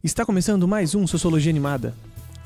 Está começando mais um Sociologia Animada.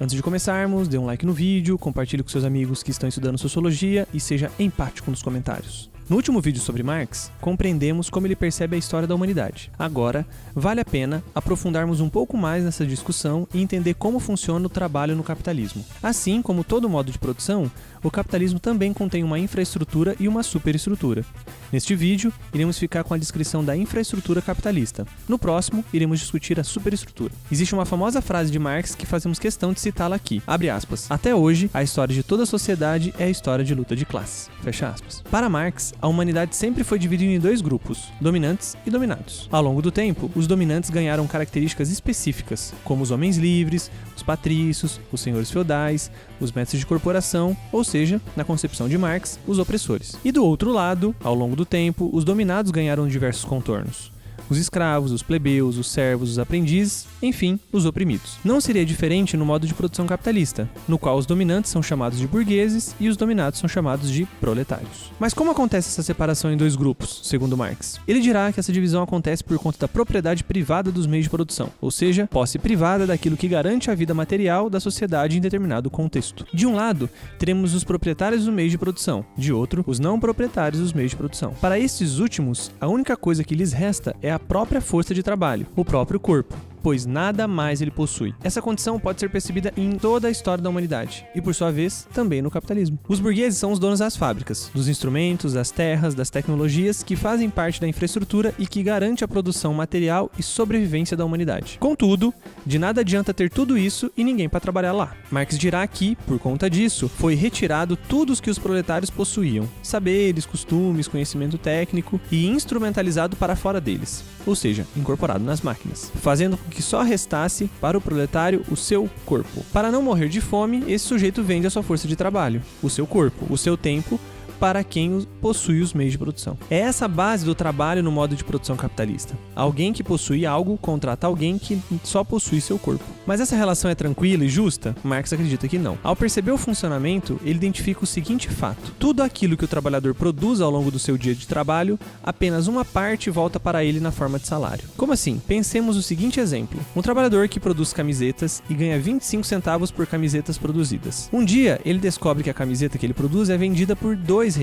Antes de começarmos, dê um like no vídeo, compartilhe com seus amigos que estão estudando Sociologia e seja empático nos comentários. No último vídeo sobre Marx, compreendemos como ele percebe a história da humanidade. Agora, vale a pena aprofundarmos um pouco mais nessa discussão e entender como funciona o trabalho no capitalismo. Assim como todo modo de produção, o capitalismo também contém uma infraestrutura e uma superestrutura. Neste vídeo, iremos ficar com a descrição da infraestrutura capitalista. No próximo, iremos discutir a superestrutura. Existe uma famosa frase de Marx que fazemos questão de citá-la aqui. Abre aspas. Até hoje, a história de toda a sociedade é a história de luta de classes. Fecha aspas. Para Marx, a humanidade sempre foi dividida em dois grupos, dominantes e dominados. Ao longo do tempo, os dominantes ganharam características específicas, como os homens livres, os patrícios, os senhores feudais, os mestres de corporação, ou seja, na concepção de Marx, os opressores. E do outro lado, ao longo do tempo, os dominados ganharam diversos contornos. Os escravos, os plebeus, os servos, os aprendizes, enfim, os oprimidos. Não seria diferente no modo de produção capitalista, no qual os dominantes são chamados de burgueses e os dominados são chamados de proletários. Mas como acontece essa separação em dois grupos, segundo Marx? Ele dirá que essa divisão acontece por conta da propriedade privada dos meios de produção, ou seja, posse privada daquilo que garante a vida material da sociedade em determinado contexto. De um lado, teremos os proprietários dos meios de produção, de outro, os não proprietários dos meios de produção. Para estes últimos, a única coisa que lhes resta é a própria força de trabalho, o próprio corpo, pois nada mais ele possui. Essa condição pode ser percebida em toda a história da humanidade, e por sua vez, também no capitalismo. Os burgueses são os donos das fábricas, dos instrumentos, das terras, das tecnologias que fazem parte da infraestrutura e que garante a produção material e sobrevivência da humanidade. Contudo, de nada adianta ter tudo isso e ninguém para trabalhar lá. Marx dirá que, por conta disso, foi retirado tudo o que os proletários possuíam, saberes, costumes, conhecimento técnico, e instrumentalizado para fora deles, ou seja, incorporado nas máquinas, fazendo com que só restasse para o proletário o seu corpo. Para não morrer de fome, esse sujeito vende a sua força de trabalho, o seu corpo, o seu tempo, para quem possui os meios de produção. É essa a base do trabalho no modo de produção capitalista. Alguém que possui algo contrata alguém que só possui seu corpo. Mas essa relação é tranquila e justa? Marx acredita que não. Ao perceber o funcionamento, ele identifica o seguinte fato: tudo aquilo que o trabalhador produz ao longo do seu dia de trabalho, apenas uma parte volta para ele na forma de salário. Como assim? Pensemos o seguinte exemplo: um trabalhador que produz camisetas e ganha 25 centavos por camisetas produzidas. Um dia, ele descobre que a camiseta que ele produz é vendida por R$2.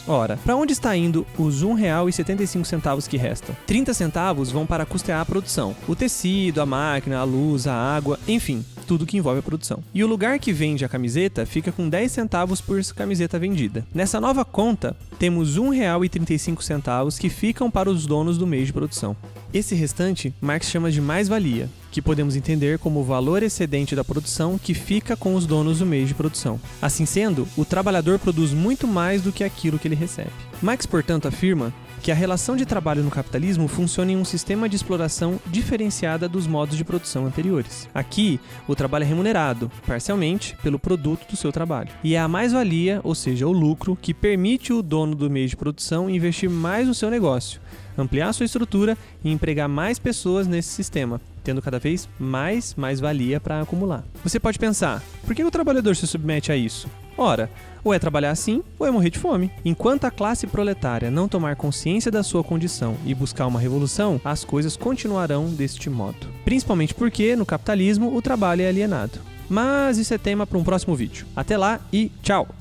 Ora, para onde está indo os R$1,75 que restam? 30 centavos vão para custear a produção, o tecido, a máquina, a luz, a água, enfim, tudo que envolve a produção. E o lugar que vende a camiseta fica com 10 centavos por camiseta vendida. Nessa nova conta, temos R$1,35 que ficam para os donos do meio de produção. Esse restante, Marx chama de mais-valia, que podemos entender como o valor excedente da produção que fica com os donos do meio de produção. Assim sendo, o trabalhador produz muito mais do que aquilo que ele recebe. Marx, portanto, afirma que a relação de trabalho no capitalismo funciona em um sistema de exploração diferenciada dos modos de produção anteriores. Aqui, o trabalho é remunerado, parcialmente, pelo produto do seu trabalho. E é a mais-valia, ou seja, o lucro, que permite o dono do meio de produção investir mais no seu negócio, ampliar sua estrutura e empregar mais pessoas nesse sistema, tendo cada vez mais-valia para acumular. Você pode pensar, por que o trabalhador se submete a isso? Ora, ou é trabalhar assim, ou é morrer de fome. Enquanto a classe proletária não tomar consciência da sua condição e buscar uma revolução, as coisas continuarão deste modo. Principalmente porque, no capitalismo, o trabalho é alienado. Mas isso é tema para um próximo vídeo. Até lá e tchau!